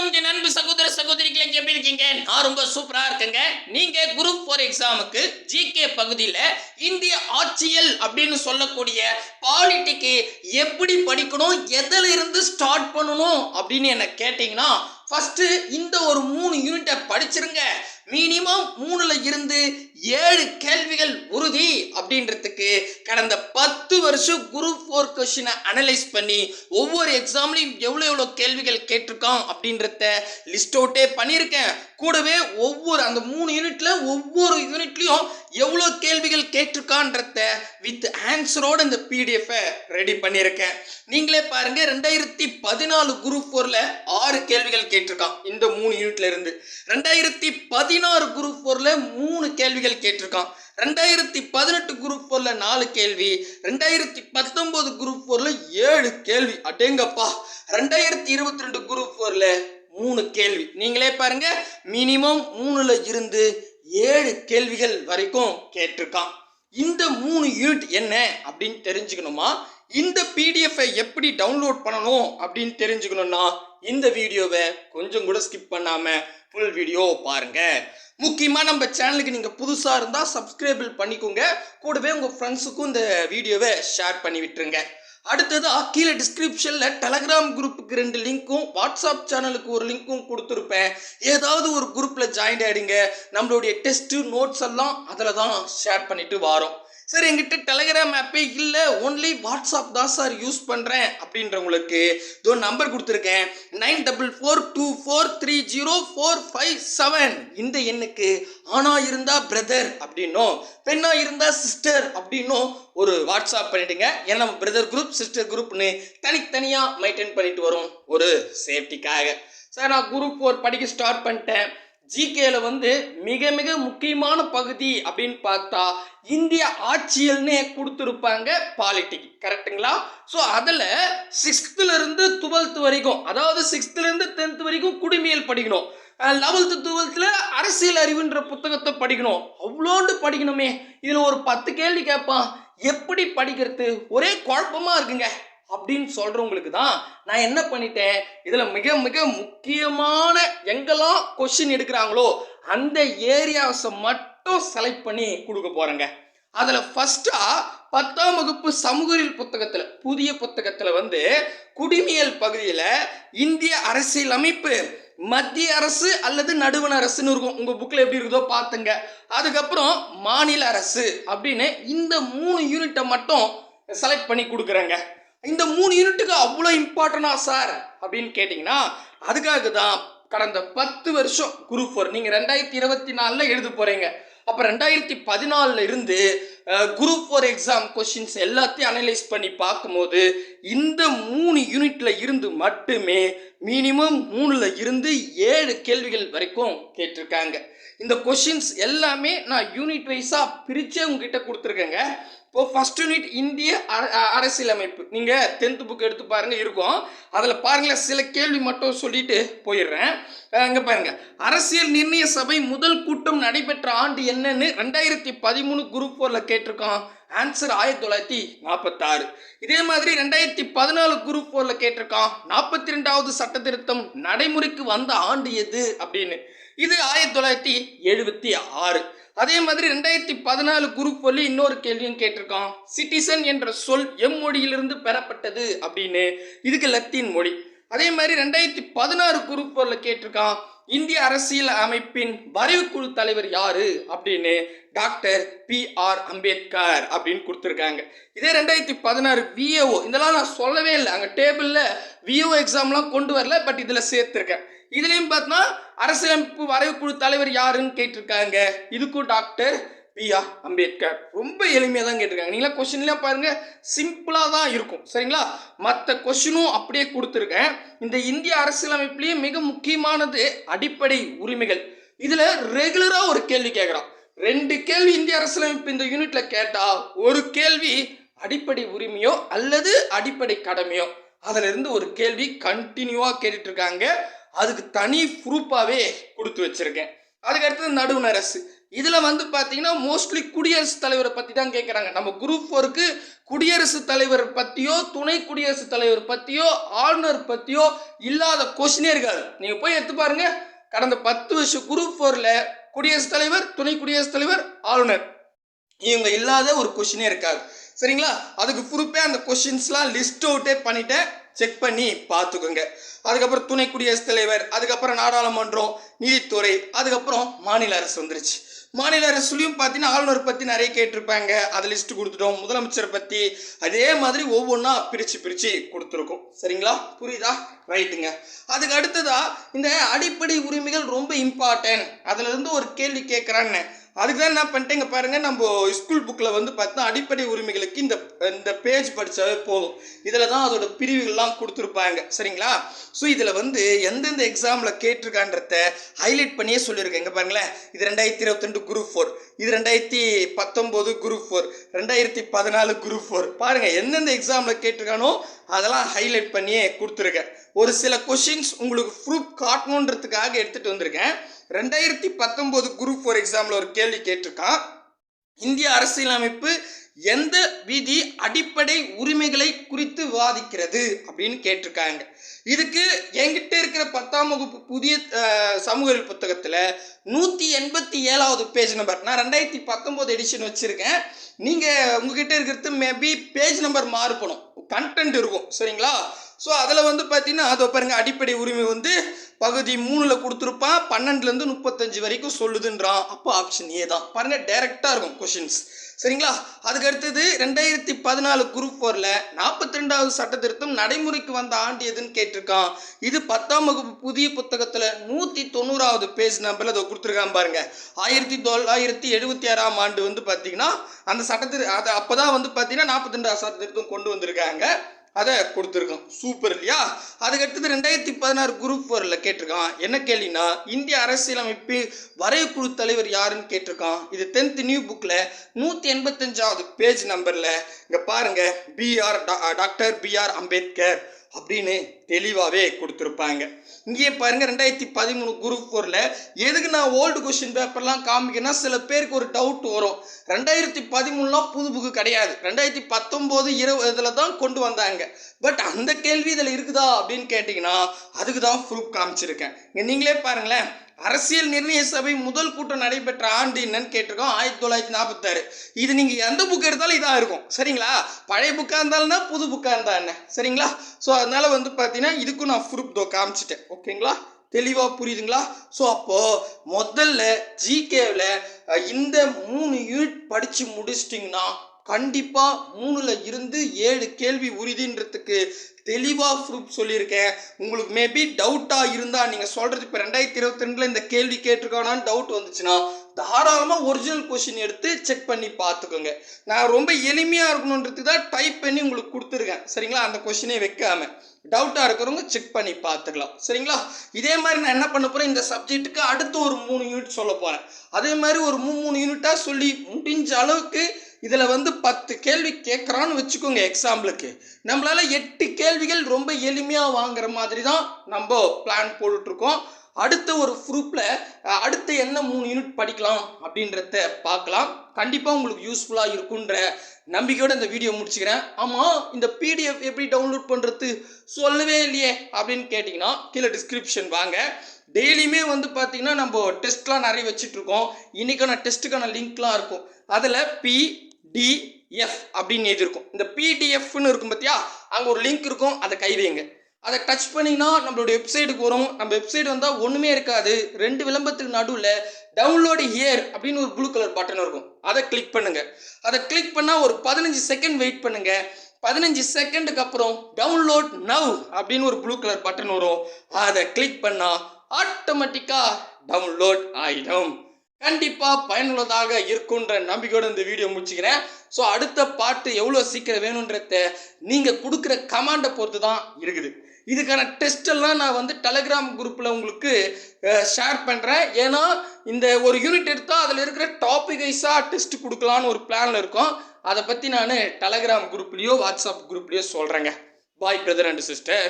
வணக்கம் என் அன்பு சகோதர சகோதரிகளை, எப்படி இருக்கீங்க? நான் ரொம்ப சூப்பரா இருக்கேங்க. நீங்க குரூப் 4 எக்ஸாமுக்கு ஜிகே பகுதியில் இந்திய ஆட்சியல் அப்படின்னு சொல்லக்கூடிய பாலிட்டிக்கு எப்படி படிக்கணும், எதில் இருந்து ஸ்டார்ட் பண்ணணும் அப்படின்னு என்ன கேட்டீங்கன்னா, ஃபர்ஸ்ட் இந்த ஒரு 3 யூனிட்டை படிச்சிருங்க. மினிமம் 3ல இருந்து 7 கேள்விகள் உறுதி அப்படின்றதுக்கு கடந்த 10 வருஷம் குரூப் 4 கொஸ்டினை அனலைஸ் பண்ணி ஒவ்வொரு எக்ஸாம்லையும் எவ்வளோ கேள்விகள் கேட்டிருக்கான் அப்படின்றத லிஸ்ட் அவுட்டே பண்ணியிருக்கேன். கூடவே ஒவ்வொரு அந்த 3 யூனிட்ல ஒவ்வொரு யூனிட்லையும் எவ்வளோ கேள்விகள் கேட்டிருக்கான்றத வித் ஆன்சரோட இந்த பிடிஎஃபை ரெடி பண்ணியிருக்கேன். நீங்களே பாருங்க, 2014 குரூப் 4ல 6 கேள்விகள் கேட்டிருக்கான் இந்த 3 யூனிட்ல இருந்து. 2016 குரூப் 4ல 3 கேள்விகள் கேட்டிருக்கான். 2018 குரூப் 4ல 4 கேள்வி. 2019 குரூப் 4ல 7 கேள்வி. அடேங்கப்பா. 2022 குரூப் 4ல 3 கேள்வி. நீங்களே பாருங்க, மினிமம் 3ல இருந்து 7 கேள்விகள் வரைக்கும் கேட்டிருக்கான். இந்த 3 யூனிட் என்ன அப்படின்னு தெரிஞ்சுக்கணுமா, இந்த பிடிஎஃபை எப்படி டவுன்லோட் பண்ணணும் அப்படின்னு தெரிஞ்சுக்கணும்னா இந்த வீடியோவை கொஞ்சம் கூட ஸ்கிப் பண்ணாம ஃபுல் வீடியோ பாருங்க. முக்கியமா நம்ம சேனலுக்கு நீங்க புதுசா இருந்தா சப்ஸ்கிரைபிள் பண்ணிக்கோங்க. கூடவே உங்க ஃப்ரெண்ட்ஸுக்கும் இந்த வீடியோவை ஷேர் பண்ணி விட்டுருங்க. அடுத்ததா கீழே டிஸ்கிரிப்ஷன்ல டெலகிராம் குரூப்புக்கு 2 லிங்க்கும், வாட்ஸ்அப் சேனலுக்கு ஒரு லிங்க்கும் கொடுத்துருப்பேன். ஏதாவது ஒரு குரூப்ல ஜாயின் ஆயிடுங்க. நம்மளுடைய டெஸ்ட் நோட்ஸ் எல்லாம் அதில் தான் ஷேர் பண்ணிட்டு வரோம். சார் எங்கிட்ட டெலகிராம் ஆப்பே இல்லை, ஒன்லி வாட்ஸ்அப் தான் சார் யூஸ் பண்ணுறேன் அப்படின்றவங்களுக்கு இதோ நம்பர் கொடுத்துருக்கேன். 9424230457. இந்த எண்ணுக்கு ஆணா இருந்தா பிரதர் அப்படின்னும், பெண்ணா இருந்தா சிஸ்டர் அப்படின்னும் ஒரு வாட்ஸ்அப் பண்ணிடுங்க. ஏன்னா நம்ம பிரதர் குரூப் சிஸ்டர் குரூப்னு தனித்தனியாக மெயின்டைன் பண்ணிட்டு வரும் ஒரு சேஃப்டிக்காக. சார் நான் குரூப் 4 படிக்க ஸ்டார்ட் பண்ணிட்டேன். ஜிகேல மிக மிக முக்கியமான பகுதி அப்படின்னு பார்த்தா இந்திய ஆட்சியல்னே கொடுத்துருப்பாங்க, பாலிட்டிக். கரெக்டுங்களா? ஸோ அதில் 6th இருந்து 12th வரைக்கும், அதாவது 6th இருந்து 10th வரைக்கும் குடிமையல் படிக்கணும். 11th 12th அரசியல் அறிவுன்ற புத்தகத்தை படிக்கணும். அவ்வளோண்டு படிக்கணுமே. இதில் ஒரு 10 கேள்வி கேட்பான், எப்படி படிக்கிறது, ஒரே குழப்பமா இருக்குங்க அப்படின்னு சொல்றவங்களுக்கு தான் நான் என்ன பண்ணிட்டேன், இதுல மிக மிக முக்கியமான எங்கெல்லாம் கொஸ்டின் எடுக்கிறாங்களோ அந்த ஏரியாஸை மட்டும் செலக்ட் பண்ணி கொடுக்க போறேங்க. அதுல ஃபர்ஸ்டா 10ஆம் வகுப்பு சமூகவியல் புத்தகத்துல, புதிய புத்தகத்துல குடிமையல் பகுதியில இந்திய அரசியல் அமைப்பு, மத்திய அரசு அல்லது நடுவண் அரசுன்னு இருக்கும். உங்க புக்ல எப்படி இருக்குதோ பாத்துங்க. அதுக்கப்புறம் மாநில அரசு அப்படின்னு இந்த 3 யூனிட்டை மட்டும் செலக்ட் பண்ணி கொடுக்குறேங்க. இந்த 3 யூனிட்டுக்கு அவ்வளோ இம்பார்ட்டனா சார் அப்படின்னு கேட்டிங்கன்னா, அதுக்காக தான் கடந்த 10 வருஷம் குரூப் 4 நீங்கள் 2024 எழுத போகிறீங்க. அப்போ 2014 இருந்து குரூப் 4 எக்ஸாம் கொஸ்டின்ஸ் எல்லாத்தையும் அனலைஸ் பண்ணி பார்க்கும்போது இந்த 3 யூனிட்ல இருந்து மட்டுமே மினிமம் 3ல இருந்து 7 கேள்விகள் வரைக்கும் கேட்டிருக்காங்க. இந்த கொஸ்டின்ஸ் எல்லாமே நான் யூனிட் வைஸாக பிரித்தே உங்ககிட்ட கொடுத்துருக்கேங்க. இப்போ ஃபர்ஸ்ட் யூனிட் இந்திய அரசியலமைப்பு, நீங்கள் 10th புக் எடுத்து பாருங்க இருக்கும். அதில் பாருங்களேன், சில கேள்வி மட்டும் சொல்லிட்டு போயிடுறேன். அங்கே பாருங்க, அரசியல் நிர்ணய சபை முதல் கூட்டம் நடைபெற்ற ஆண்டு என்னன்னு 2013 குரூப் 4ல கேட்டிருக்கோம். ஆன்சர் 1946. இதே மாதிரி 2014 குரூப் 4ல கேட்டிருக்கான், 42வது சட்ட திருத்தம் நடைமுறைக்கு வந்த ஆண்டு எது அப்படின்னு. இது 1976. அதே மாதிரி 2014 குரூப் 4ல இன்னொரு கேள்வியும் கேட்டிருக்கான், சிட்டிசன் என்ற சொல் எம்மொழியிலிருந்து பெறப்பட்டது அப்படின்னு. இதுக்கு லத்தீன் மொழி. அதே மாதிரி 2016 குரூப் 4ல கேட்டிருக்கான், இந்திய அரசியல் அமைப்பின் வரைவுக்குழு தலைவர் யாரு அப்படின்னு. Doctor B.R.. அம்பேத்கர் அப்படின்னு கொடுத்துருக்காங்க. இதே 2016 விஏஓ, இதெல்லாம் நான் சொல்லவே இல்லை, அங்கே டேபிளில் விஏஓ எக்ஸாம்லாம் கொண்டு வரல, பட் இதில் சேர்த்துருக்கேன். இதுலேயும் பார்த்தா அரசியலமைப்பு வரைவுக்குழு தலைவர் யாருன்னு கேட்டிருக்காங்க. இதுக்கும் டாக்டர் பி.ஆர். அம்பேத்கர். ரொம்ப எளிமையாக தான் கேட்டிருக்காங்க. நீங்களா கொஸ்டின்லாம் பாருங்க, சிம்பிளாக தான் இருக்கும். சரிங்களா? மற்ற கொஸ்டினும் அப்படியே கொடுத்துருக்கேன். இந்த இந்திய அரசியலமைப்புலேயே மிக முக்கியமானது அடிப்படை உரிமைகள். இதில் ரெகுலராக ஒரு கேள்வி கேட்குறான். 2 கேள்வி இந்திய அரசியலமைப்பு இந்த யூனிட்ல கேட்டா, ஒரு கேள்வி அடிப்படை உரிமையோ அல்லது அடிப்படை கடமையோ, அதுல இருந்து ஒரு கேள்வி கண்டினியூவா கேட்டுட்டு இருக்காங்க. அதுக்கு தனி ப்ரூஃபாவே கொடுத்து வச்சிருக்கேன். அதுக்கு அடுத்தது நடுவண் அரசு. இதில் வந்து பார்த்தீங்கன்னா மோஸ்ட்லி குடியரசுத் தலைவரை பற்றி தான் கேட்குறாங்க. நம்ம குரூப் 4க்கு குடியரசுத் தலைவர் பற்றியோ துணை குடியரசுத் தலைவர் பற்றியோ ஆளுநர் பற்றியோ இல்லாத கொஸ்டினே இருக்காது. நீங்கள் போய் எடுத்து பாருங்க, கடந்த 10 வருஷம் குரூப் 4ல் குடியரசுத் தலைவர், துணை குடியரசுத் தலைவர், ஆளுநர் இவங்க இல்லாத ஒரு கொஸ்டினே இருக்காது. சரிங்களா? அதுக்கு ப்ரூஃபே அந்த கொஸ்டின்ஸ்லாம் லிஸ்ட் அவுட்டே பண்ணிட்டேன், செக் பண்ணி பார்த்துக்கோங்க. அதுக்கப்புறம் துணை குடியரசுத் தலைவர், அதுக்கப்புறம் நாடாளுமன்றம், நீதித்துறை, அதுக்கப்புறம் மாநில அரசு வந்துருச்சு. மாநில அரசுலையும் பார்த்தீங்கன்னா ஆளுநர் பற்றி நிறைய கேட்டிருப்பாங்க, அதை லிஸ்ட் கொடுத்துட்டோம். முதலமைச்சரை பற்றி அதே மாதிரி ஒவ்வொன்றா பிரித்து கொடுத்துருக்கோம். சரிங்களா? புரியுதா? ரைட்டுங்க. அதுக்கு அடுத்ததா இந்த அடிப்படை உரிமைகள் ரொம்ப இம்பார்ட்டன்ட், அதுலேருந்து ஒரு கேள்வி கேட்குறான்னு அதுக்கு தான் என்ன பண்ணிட்டேங்க பாருங்கள், நம்ம ஸ்கூல் புக்கில் வந்து பார்த்தீங்கன்னா அடிப்படை உரிமைகளுக்கு இந்த பேஜ் படித்தாவே போதும். இதில் தான் அதோட பிரிவுகள்லாம் கொடுத்துருப்பாங்க. சரிங்களா? ஸோ இதில் வந்து எந்தெந்த எக்ஸாமில் கேட்டிருக்கான்றத ஹைலைட் பண்ணியே சொல்லியிருக்கேன். இங்கே பாருங்களேன், இது 2022 குரூப் 4, இது 2019 குரூப் 4, 2014 குரூப் 4. பாருங்கள் எந்தெந்த எக்ஸாமில் கேட்டிருக்கானோ அதெல்லாம் ஹைலைட் பண்ணியே கொடுத்துருக்கேன். ஒரு சில கொஷின்ஸ் உங்களுக்கு ப்ரூஃப் காட்டணுன்றதுக்காக எடுத்துகிட்டு வந்திருக்கேன். 2019 குரூப் 4 எக்ஸாமில் ஒரு கேள்வி கேட்டிருக்கான். இந்திய அரசியலமைப்பு எந்த விதி அடிப்படை உரிமைகளை குறித்து விவாதிக்கிறது அப்படின்னு கேட்டிருக்காங்க. இதுக்கு என்கிட்ட இருக்கிற 10ஆம் வகுப்பு புதிய சமூக புத்தகத்தில் 187வது பேஜ் நம்பர், நான் 2019 எடிஷன் வச்சுருக்கேன். நீங்கள் உங்ககிட்ட இருக்கிறது மேபி பேஜ் நம்பர் மாறுபடும், கண்டென்ட் இருக்கும். சரிங்களா? ஸோ அதில் வந்து பார்த்தீங்கன்னா அதை பாருங்க, அடிப்படை உரிமை வந்து பகுதி 3ல் கொடுத்துருப்பான், 12லேருந்து 35 வரைக்கும் சொல்லுதுன்றான். அப்போ ஆப்ஷன் ஏ தான். பாருங்கள், டைரெக்டாக இருக்கும் கொஷின்ஸ். சரிங்களா? அதுக்கு அடுத்தது 2014 குரூப் 4ல் 42வது சட்ட திருத்தம் நடைமுறைக்கு வந்த ஆண்டு எதுன்னு கேட்டிருக்கான். இது 10ஆம் வகுப்பு புதிய புத்தகத்தில் 190வது பேஜ் நம்பரில் அதை கொடுத்துருக்கான் பாருங்க. 1976ஆம் ஆண்டு வந்து பார்த்தீங்கன்னா அந்த அதை அப்போ தான் வந்து பார்த்தீங்கன்னா 42வது சட்ட திருத்தம் கொண்டு வந்திருக்காங்க, அதை கொடுத்துருக்கோம். சூப்பர் இல்லையா? அதுக்கடுத்தது 2016 குரூப் 4ல் கேட்டிருக்கான். என்ன கேள்வினா, இந்திய அரசியலமைப்பு வரைவுக்குழு தலைவர் யாருன்னு கேட்டிருக்கான். இது 10th நியூ புக்கில் 185வது பேஜ் நம்பரில் இங்கே பாருங்கள், டாக்டர் BR அம்பேத்கர் அப்படின்னு தெளிவாகவே கொடுத்துருப்பாங்க. இங்கேயே பாருங்கள், 2013 குரூப் 4ல் எதுக்கு நான் ஓல்டு கொஸ்டின் பேப்பர்லாம் காமிக்கிறேன்னா சில பேருக்கு ஒரு டவுட் வரும். 2013லாம் புது புக்கு கிடையாது, 2019 20 தான் கொண்டு வந்தாங்க. பட் அந்த கேள்வி இதில் இருக்குதா அப்படின்னு கேட்டிங்கன்னா அதுக்கு தான் ப்ரூஃப் காமிச்சிருக்கேன். நீங்களே பாருங்களேன், அரசியல் நிர்ணய சபை முதல் கூட்டம் நடைபெற்ற ஆண்டு என்னன்னு கேட்டிருக்கோம், 1946. இது நீங்கள் எந்த புக் எடுத்தாலும் இதாக இருக்கும். சரிங்களா? பழைய புக்காக இருந்தாலும் புது புக்காக இருந்தா என்ன? சரிங்களா? ஸோ அதனால் வந்து பார்த்தீங்கன்னா இதுக்கும் நான் ப்ரூஃப் காமிச்சிட்டேன். ஓகேங்களா? தெளிவாக புரியுதுங்களா? ஸோ அப்போது முதல்ல ஜிகேவில் இந்த 3 யூனிட் படித்து முடிச்சிட்டிங்கன்னா கண்டிப்பாக 3ல் இருந்து 7 கேள்வி உறுதின்றதுக்கு தெளிவாக ப்ரூஃப் சொல்லியிருக்கேன். உங்களுக்கு மேபி டவுட்டாக இருந்தால் நீங்கள் சொல்கிறது இப்போ 2022ல் இந்த கேள்வி கேட்டிருக்கானான்னு டவுட் வந்துச்சுன்னா தாராளமாக ஒரிஜினல் கொஷின் எடுத்து செக் பண்ணி பார்த்துக்கோங்க. நான் ரொம்ப எளிமையாக இருக்கணுன்றது தான் டைப் பண்ணி உங்களுக்கு கொடுத்துருக்கேன். சரிங்களா? அந்த கொஷினே வைக்காமல் டவுட்டாக இருக்கிறவங்க செக் பண்ணி பார்த்துக்கலாம். சரிங்களா? இதே மாதிரி நான் என்ன பண்ண போகிறேன், இந்த சப்ஜெக்ட்டுக்கு அடுத்து ஒரு 3 யூனிட் சொல்ல போகிறேன். அதே மாதிரி ஒரு 3 யூனிட்டாக சொல்லி முடிஞ்ச அளவுக்கு இதில் வந்து 10 கேள்வி கேட்குறான்னு வச்சுக்கோங்க. எக்ஸாம்பிளுக்கு நம்மளால் 8 கேள்விகள் ரொம்ப எளிமையாக வாங்குற மாதிரி தான் நம்ம பிளான் போட்டுட்ருக்கோம். அடுத்த ஒரு ப்ரூஃபில் அடுத்து என்ன 3 யூனிட் படிக்கலாம் அப்படின்றத பார்க்கலாம். கண்டிப்பாக உங்களுக்கு யூஸ்ஃபுல்லாக இருக்குன்ற நம்பிக்கையோடு இந்த வீடியோ முடிச்சுக்கிறேன். ஆமாம், இந்த PDF எப்படி டவுன்லோட் பண்ணுறது சொல்லவே இல்லையே அப்படின்னு கேட்டிங்கன்னா கீழே டிஸ்கிரிப்ஷன் வாங்க. டெய்லியுமே வந்து பார்த்தீங்கன்னா நம்ம டெஸ்ட்லாம் நிறைய வச்சுட்ருக்கோம். இன்றைக்கான டெஸ்ட்டுக்கான லிங்க்லாம் இருக்கும். அதில் PDF அப்படின்னு எழுதியிருக்கும். இந்த PDFன்னு இருக்கும் பார்த்தியா, அங்கே ஒரு லிங்க் இருக்கும், அதை கை வைங்க. அதை டச் பண்ணிங்கன்னா நம்மளோட வெப்சைட்டுக்கு வரும். நம்ம வெப்சைட் வந்தால் ஒன்றுமே இருக்காது, 2 விளம்பரத்துக்கு நடுவில் டவுன்லோடு ஹியர் அப்படின்னு ஒரு ப்ளூ கலர் பட்டன் இருக்கும். அதை கிளிக் பண்ணுங்கள். அதை கிளிக் பண்ணால் ஒரு 15 செகண்ட் வெயிட் பண்ணுங்கள். 15 செகண்டுக்கு அப்புறம் டவுன்லோட் நவ் அப்படின்னு ஒரு ப்ளூ கலர் பட்டன் வரும். அதை கிளிக் பண்ணால் ஆட்டோமேட்டிக்காக டவுன்லோட் ஆகிடும். கண்டிப்பாக பயனுள்ளதாக இருக்குன்ற நம்பிக்கையோடு இந்த வீடியோ முடிச்சுக்கிறேன். ஸோ அடுத்த பாட்டு எவ்வளோ சீக்கிரம் வேணுன்றத நீங்கள் கொடுக்குற கமாண்டை பொறுத்து தான் இருக்குது. இதுக்கான டெஸ்ட்டெல்லாம் நான் வந்து டெலகிராம் குரூப்பில் உங்களுக்கு ஷேர் பண்ணுறேன். ஏன்னா இந்த ஒரு யூனிட் எடுத்தால் அதில் இருக்கிற டாபிக் வைஸாக டெஸ்ட் கொடுக்கலான்னு ஒரு பிளானில் இருக்கும். அதை பற்றி நான் டெலகிராம் குரூப்லேயோ வாட்ஸ்அப் குரூப்லேயோ சொல்கிறேங்க. பாய் பிரதர் அண்ட் சிஸ்டர்.